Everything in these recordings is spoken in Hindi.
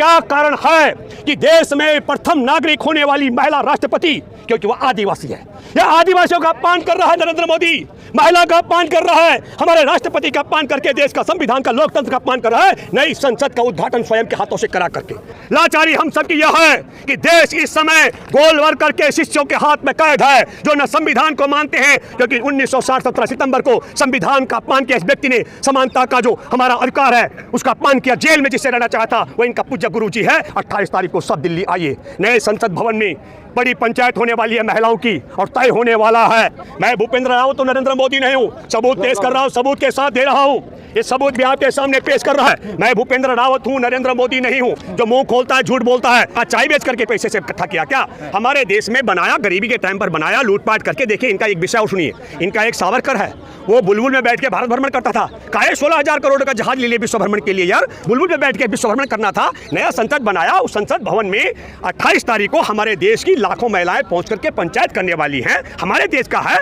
क्या कारण है कि देश में प्रथम नागरिक होने वाली महिला राष्ट्रपति, क्योंकि वह आदिवासी है। यह आदिवासियों का अपमान कर रहा है नरेंद्र मोदी, महिला का अपमान कर रहा है, हमारे राष्ट्रपति का अपमान करके देश का संविधान का लोकतंत्र का अपमान कर रहा है, नई संसद का उद्घाटन स्वयं के हाथों से करा करके। लाचारी हम सबकी यह है कि देश इस समय गोलवरकर के शिष्यों के हाथ में कैद है, जो न संविधान को मानते हैं, क्योंकि 1960 17 सितंबर को संविधान का अपमान किया इस व्यक्ति ने, समानता का जो हमारा अधिकार है उसका अपमान किया। जेल में जिससे रहना चाहता वो इनका पूज्य गुरु जी है। 28 तारीख को सब दिल्ली आइए, नए संसद भवन में बड़ी पंचायत होने वाली है महिलाओं की और तय होने वाला है। मैं भूपेंद्र रावत तो नरेंद्र मोदी नहीं हूँ, सबूत पेश कर रहा हूँ, सबूत के साथ दे रहा हूँ, ये सबूत भी आपके सामने पेश कर रहा है। मैं भूपेंद्र रावत हूँ, नरेंद्र मोदी नहीं हूँ जो मुंह खोलता है, झूठ बोलता है। चाय बेच करके पैसे से इकट्ठा किया क्या? हमारे देश में बनाया, गरीबी के टाइम पर बनाया, लूटपाट करके। देखिए इनका एक विषय और सुनिए, इनका एक सावरकर है, वो बुलबुल में बैठ के भारत भ्रमण करता था। काहे 16,000 करोड़ का जहाज ले लिए विश्व भ्रमण के लिए यार, बुलबुल में बैठ के विश्व भ्रमण करना था। नया संसद बनाया, उस संसद भवन में 28 तारीख को हमारे देश की लाखों महिलाएं पहुंच करके पंचायत करने वाली हैं, हमारे देश का है।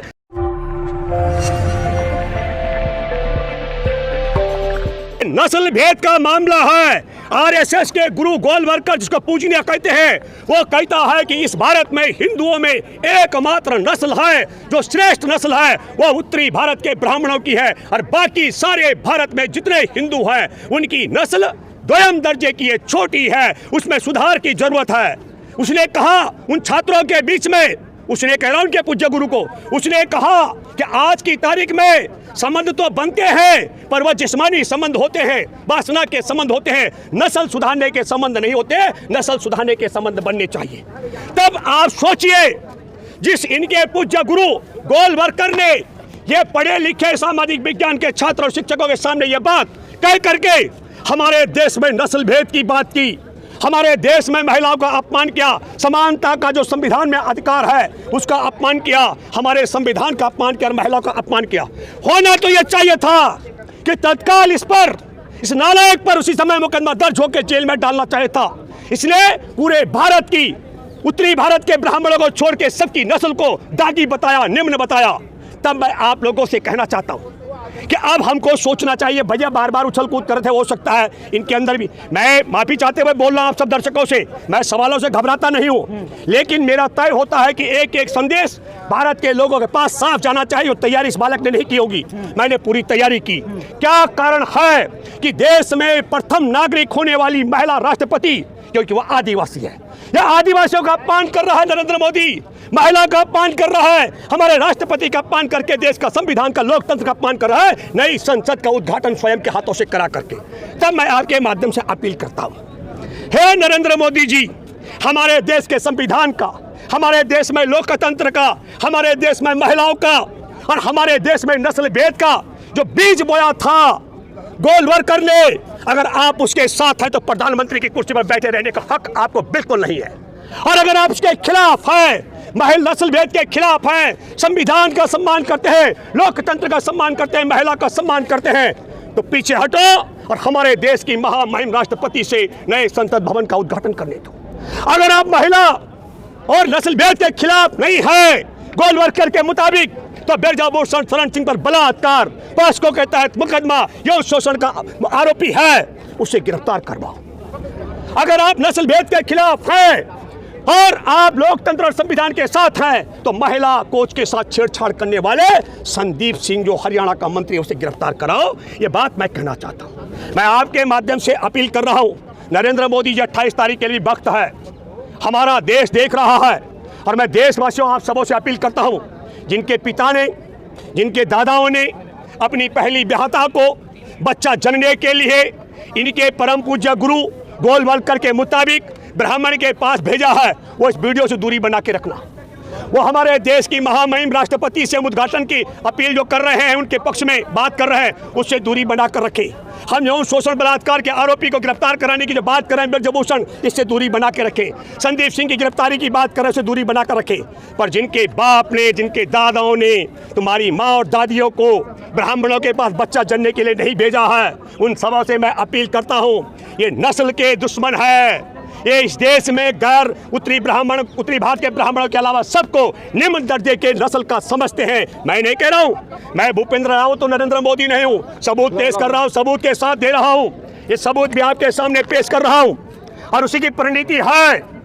नस्ल भेद का मामला है। आरएसएस के गुरु गोलवरकर, जिसको पूजनीय कहते हैं, वो कहता है कि इस भारत में हिंदुओं में एकमात्र नस्ल है जो श्रेष्ठ नस्ल है, वो उत्तरी भारत के ब्राह्मणों की है, और बाकी सारे भारत में जितने हिंदू हैं उनकी नस्ल द्वयम दर्जे की है, छोटी है, उसमें सुधार की जरूरत है। उसने कहा उन छात्रों के बीच में, उसने कह रहा उनके पूज्य गुरु को, उसने कहा कि आज की तारीख में संबंध तो बनते हैं पर वह जिस्मानी संबंध होते हैं, वासना के संबंध होते हैं, नस्ल सुधारने के संबंध नहीं होते, नस्ल सुधारने के संबंध बनने चाहिए। तब आप सोचिए, जिस इनके पूज्य गुरु गोलवरकर ने ये पढ़े लिखे सामाजिक विज्ञान के छात्र और शिक्षकों के सामने ये बात कह करके हमारे देश में नस्ल भेद की बात की, हमारे देश में महिलाओं का अपमान किया, समानता का जो संविधान में अधिकार है उसका अपमान किया, हमारे संविधान का अपमान किया, महिलाओं का अपमान किया। होना तो यह चाहिए था कि तत्काल इस पर, इस नालायक पर उसी समय मुकदमा दर्ज होकर जेल में डालना चाहिए था। इसलिए पूरे भारत की, उत्तरी भारत के ब्राह्मणों को छोड़ के सबकी नस्ल को दागी बताया, निम्न बताया। तब मैं आप लोगों से कहना चाहता हूँ कि अब हमको सोचना चाहिए। भैया बार बार उछल कूद कर थे, हो सकता है इनके अंदर भी, मैं माफी चाहते हुए बोल रहा हूं आप सब दर्शकों से, मैं सवालों से घबराता नहीं हूं, लेकिन मेरा तय होता है कि एक एक संदेश भारत के लोगों के पास साफ जाना चाहिए। और तैयारी इस बालक ने नहीं की होगी, मैंने पूरी तैयारी की। क्या कारण है कि देश में प्रथम नागरिक होने वाली महिला राष्ट्रपति, क्योंकि वह आदिवासी है। यह आदिवासियों का अपमान कर रहा है नरेंद्र मोदी, महिला का अपमान कर रहा है, हमारे राष्ट्रपति का अपमान करके देश का संविधान का लोकतंत्र का अपमान कर रहा है, नई संसद का उद्घाटन स्वयं के हाथों से करा करके। तब मैं आपके माध्यम से अपील करता हूं, हे नरेंद्र मोदी जी, हमारे देश के संविधान का, हमारे देश में लोकतंत्र का, हमारे देश में महिलाओं का और हमारे देश में नस्ल भेद का जो बीज बोया था गोलवरकर ने, अगर आप उसके साथ हैं तो प्रधानमंत्री की कुर्सी पर बैठे रहने का हक आपको बिल्कुल नहीं है। और अगर आप उसके खिलाफ हैं, महिला नस्ल भेद के खिलाफ हैं, संविधान का सम्मान करते हैं, लोकतंत्र का सम्मान करते हैं, महिला का सम्मान करते हैं, तो पीछे हटो और हमारे देश की महामहिम राष्ट्रपति से नए संसद भवन का उद्घाटन करने दो। अगर आप महिला और नस्ल भेद के खिलाफ नहीं है गोलवरकर के मुताबिक, तो बिरजाभूषण शरण सिंह पर बलात्कार, पॉस्को के तहत मुकदमा, यौन शोषण का आरोपी है, उसे गिरफ्तार करवाओ। अगर आप नस्ल भेद के खिलाफ हैं और आप लोकतंत्र और संविधान के साथ हैं, तो महिला कोच के साथ छेड़छाड़ करने वाले संदीप सिंह जो हरियाणा का मंत्री है, उसे गिरफ्तार कराओ। ये बात मैं कहना चाहता हूं। मैं आपके माध्यम से अपील कर रहा हूं, नरेंद्र मोदी जी 28 तारीख के लिए वक्त है, हमारा देश देख रहा है, और मैं देशवासियों आप सबों से अपील करता हूं, जिनके पिता ने, जिनके दादाओं ने अपनी पहली ब्याहता को बच्चा जनने के लिए इनके परम पूज्य गुरु गोलवरकर के मुताबिक ब्राह्मण के पास भेजा है, वो इस वीडियो से दूरी बना के रखना। वो हमारे देश की महामहिम राष्ट्रपति से उद्घाटन की अपील जो कर रहे हैं, उनके पक्ष में बात कर रहे हैं, उससे दूरी बनाकर रखें। हम यौन शोषण बलात्कार के आरोपी को गिरफ्तार कराने की जो बात कर रहे हैं बिरजाभूषण, इससे दूरी बना के रखें। संदीप सिंह की गिरफ्तारी की बात कर रहे हैं, उससे दूरी बना कर रखें। पर जिनके बाप ने, जिनके दादाओं ने तुम्हारी माँ और दादियों को ब्राह्मणों के पास बच्चा जनने के लिए नहीं भेजा है, उन सबों से मैं अपील करता हूँ, ये नस्ल के दुश्मन है। ये इस देश में गैर उत्तरी भारत के ब्राह्मणों के अलावा सबको निम्न दर्जे के नस्ल का समझते हैं। मैं नहीं कह रहा हूँ, मैं भूपेंद्र रावत तो नरेंद्र मोदी नहीं हूँ, सबूत पेश कर रहा हूँ, सबूत के साथ दे रहा हूँ, ये सबूत भी आपके सामने पेश कर रहा हूँ। और उसी की परिणति है।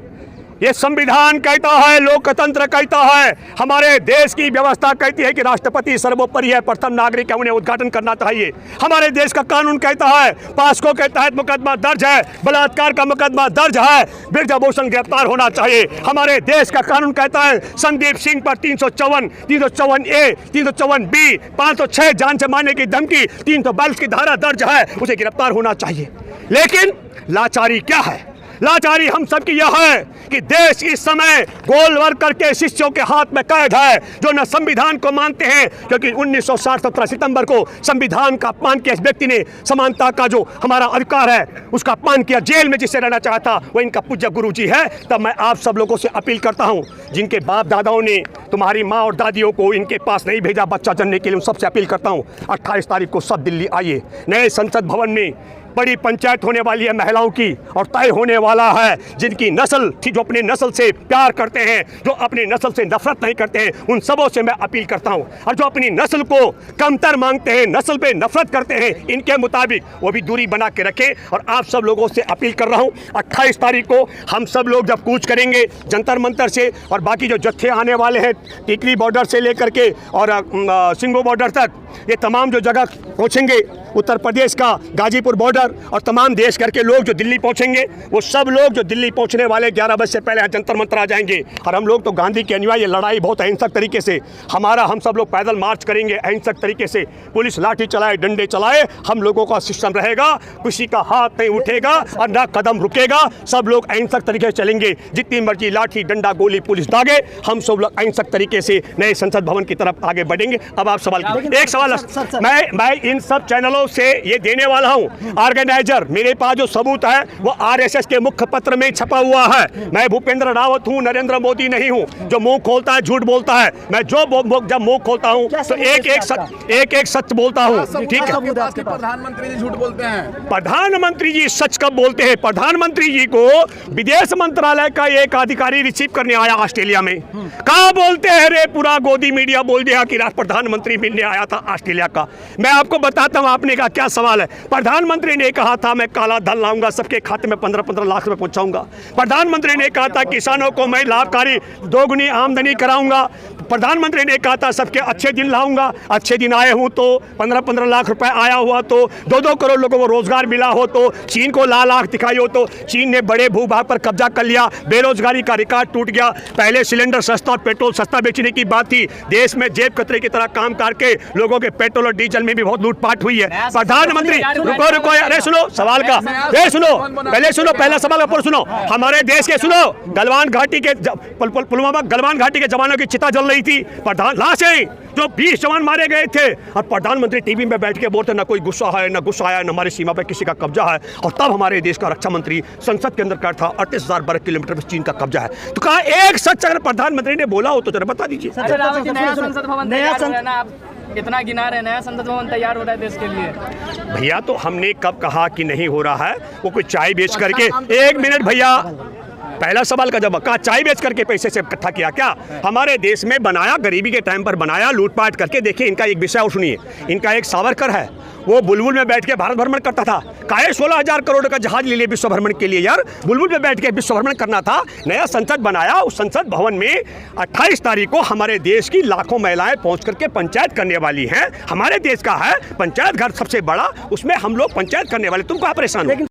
ये संविधान कहता है, लोकतंत्र कहता है, हमारे देश की व्यवस्था कहती है कि राष्ट्रपति सर्वोपरि है, प्रथम नागरिक है, उन्हें उद्घाटन करना चाहिए। हमारे देश का कानून कहता है, पास्को के तहत मुकदमा दर्ज है, बलात्कार का मुकदमा दर्ज है, ब्रजभूषण गिरफ्तार होना चाहिए। हमारे देश का कानून कहता है, संदीप सिंह पर 354, 354A, 354B, 506 जान से मारने की धमकी, 342 की धारा दर्ज है, उसे गिरफ्तार होना चाहिए। लेकिन लाचारी क्या है? लाचारी हम सब की यह है कि देश इस समय गोलवर्कर के शिष्यों के हाथ में कैद है, जो न संविधान को मानते हैं, क्योंकि 1960 17 सितंबर को संविधान का अपमान किया। इस व्यक्ति ने समानता का जो हमारा अधिकार है उसका अपमान किया। जेल में जिससे रहना चाहता वो इनका पूज्य गुरु जी है। तब मैं आप सब लोगों से अपील करता हूं, जिनके बाप दादाओं ने तुम्हारी माँ और दादियों को इनके पास नहीं भेजा बच्चा जनने के लिए, उन सबसे अपील करता हूं 28 तारीख को सब दिल्ली आइए। नए संसद भवन में बड़ी पंचायत होने वाली है महिलाओं की, और तय होने वाला है जिनकी नस्ल थी, जो अपने नस्ल से प्यार करते हैं, जो अपनी नस्ल से नफरत नहीं करते हैं, उन सबों से मैं अपील करता हूं। और जो अपनी नस्ल को कमतर मांगते हैं, नस्ल पे नफरत करते हैं, इनके मुताबिक वो भी दूरी बना के रखें। और आप सब लोगों से अपील कर रहा हूं, 28 तारीख को हम सब लोग जब कूच करेंगे जंतर मंतर से, और बाकी जो जत्थे आने वाले हैं टिकरी बॉर्डर से लेकर के और सिंगो बॉर्डर तक, ये तमाम जो जगह पहुँचेंगे, उत्तर प्रदेश का गाजीपुर बॉर्डर और तमाम देश करके लोग जो दिल्ली पहुंचेंगे, वो सब लोग जो दिल्ली पहुंचने वाले 11 बजे से पहले यहाँ जंतर मंतर आ जाएंगे। और हम लोग तो गांधी के अनुयायी, ये लड़ाई बहुत अहिंसक तरीके से हम सब लोग पैदल मार्च करेंगे अहिंसक तरीके से। पुलिस लाठी चलाए, डंडे चलाए, हम लोगों का सिस्टम रहेगा, किसी का हाथ नहीं उठेगा और ना कदम रुकेगा। सब लोग अहिंसक तरीके से चलेंगे, जितनी मर्जी लाठी डंडा गोली पुलिस दागे, हम सब लोग अहिंसक तरीके से नए संसद भवन की तरफ आगे बढ़ेंगे। अब आप सवाल कीजिए। एक सवाल मैं इन सब चैनलों से ये देने वाला हूँ, ऑर्गेनाइजर मेरे पास जो सबूत है वो आरएसएस के मुख्य पत्र में छपा हुआ है। मैं भूपेंद्र रावत हूँ, नरेंद्र मोदी नहीं हूँ जो मुंह खोलता है झूठ बोलता है। मैं जब मुंह खोलता हूँ तो एक सच बोलता हूँ। ठीक है, प्रधानमंत्री जी झूठ बोलते हैं। प्रधानमंत्री जी सच कब बोलते हैं? प्रधानमंत्री जी को विदेश मंत्रालय का एक अधिकारी रिसीव करने आया ऑस्ट्रेलिया में। कहा बोलते हैं रे, पूरा गोदी मीडिया बोल दिया कि प्रधानमंत्री मिलने आया था ऑस्ट्रेलिया का। मैं आपको बताता हूँ, आपने कहा क्या सवाल है। प्रधानमंत्री ने कहा था मैं काला धन लाऊंगा, सबके खाते में 15-15 लाख रुपए पहुंचाऊंगा। प्रधानमंत्री ने कहा था किसानों को मैं लाभकारी दोगुनी आमदनी कराऊंगा। प्रधानमंत्री ने कहा था सबके अच्छे दिन लाऊंगा। अच्छे दिन आए हूं तो 15-15 लाख रुपए आया हुआ तो 2-2 करोड़ लोगों को रोजगार मिला हो तो चीन को लाल आंख दिखाई हो तो चीन ने बड़े भूभाग पर कब्जा कर लिया, बेरोजगारी का रिकॉर्ड टूट गया। पहले सिलेंडर सस्ता और पेट्रोल सस्ता बेचने की बात थी, देश में जेब कतरे की तरह काम करके लोगों के पेट्रोल और डीजल में भी बहुत लूटपाट हुई है। प्रधानमंत्री रुको, अरे सुनो सवाल का, ये सुनो, पहले सुनो, पहला सवाल का पूरा सुनो। हमारे देश के सुनो, गलवान घाटी के पुलवामा गलवान घाटी के जवानों की चिता जल रही थी, लाशें जो 20 जवान मारे गए थे, और प्रधानमंत्री टीवी में बैठ के बोलते ना कोई गुस्सा है, ना गुस्सा आया, न हमारी सीमा पर किसी का कब्जा है। और तब हमारे देश का रक्षा मंत्री संसद के अंदर कहा था 38,000 वर्ग किलोमीटर पर चीन का कब्जा है। तो कहा एक सच अगर प्रधानमंत्री ने बोला हो तो जरा बता दीजिए। नया संसद भवन इतना गिना रहे, नया संसद भवन तैयार हो रहा है देश के लिए। भैया तो हमने कब कहा कि नहीं हो रहा है? वो कोई चाय बेच करके, एक मिनट भैया, पहला सवाल का जवाब, कहा चाय बेच करके पैसे से इकट्ठा किया क्या? हमारे देश में बनाया, गरीबी के टाइम पर बनाया, लूटपाट करके। देखिए इनका एक विषय और सुनिए, इनका एक सावरकर है, वो बुलबुल में बैठ के भारत भ्रमण करता था। काहे 16,000 करोड़ का जहाज ले लिए विश्व भ्रमण के लिए? यार बुलबुल में बैठ के विश्व भ्रमण करना था। नया संसद बनाया, उस संसद भवन में 28 तारीख को हमारे देश की लाखों महिलाएं पहुंच करके पंचायत करने वाली हैं। हमारे देश का है पंचायत घर सबसे बड़ा, उसमें हम लोग पंचायत करने वाले। तुम कहाँ परेशान हो?